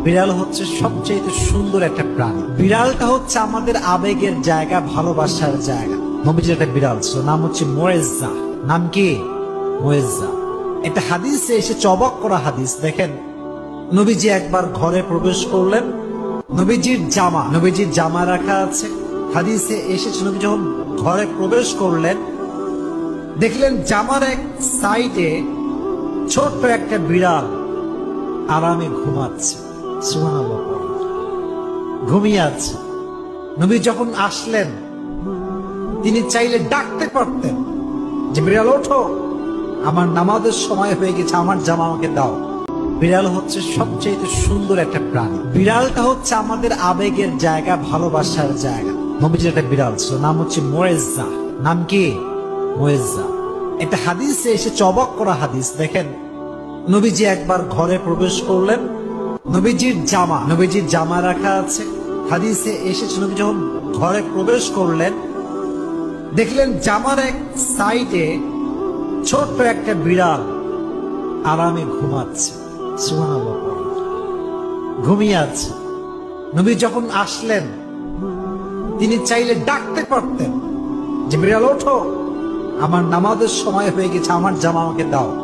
বিড়াল হচ্ছে সবচেয়ে সুন্দর একটা প্রাণী। বিড়ালটা হচ্ছে আমাদের আবেগের জায়গা, ভালোবাসার জায়গা। নবীজির একটা বিড়াল ছিল, নাম হচ্ছে মোয়েজ্জা। নাম কি? মোয়েজ্জা। একটা হাদিসে এসে অবাক করা হাদিস। দেখেন, নবীজি একবার ঘরে প্রবেশ করলেন, নবীজির জামা রাখা আছে। হাদিসে এসেছে নবী যখন ঘরে প্রবেশ করলেন, দেখলেন জামার এক সাইডে ছোট্ট একটা বিড়াল আরামে ঘুমাচ্ছে। সুবহানাল্লাহ, ঘুমিয়ে আছে। নবী যখন আসলেন, তিনি চাইলে ডাকতে পারতেন যে বিড়াল ওঠো, আমার নামাজের সময় হয়ে গেছে, আমার জামা আমাকে দাও। বিড়াল হচ্ছে সবচেয়ে সুন্দর একটা প্রাণী। বিড়ালটা হচ্ছে আমাদের আবেগের জায়গা, ভালোবাসার জায়গা। নবীজির একটা বিড়াল ছিল, নাম হচ্ছে মোয়েজ্জা। নাম কি? মোয়েজ্জা। একটা হাদিসে এসে অবাক করা হাদিস। দেখেন, নবীজি একবার ঘরে প্রবেশ করলেন, নবীজির জামা রাখা আছে। হাদিসে এসেছে নবী যখন ঘরে প্রবেশ করলেন, দেখলেন জামার এক সাইডে ছোট্ট একটা বিড়াল আরামে ঘুমাচ্ছে। সুবহানাল্লাহ, ঘুমিয়ে আছে। নবী যখন আসলেন, তিনি চাইলে ডাকতে পারতেন যে বিড়াল ওঠো, আমার নামাজের সময় হয়ে গেছে, আমার জামা আমাকে দাও।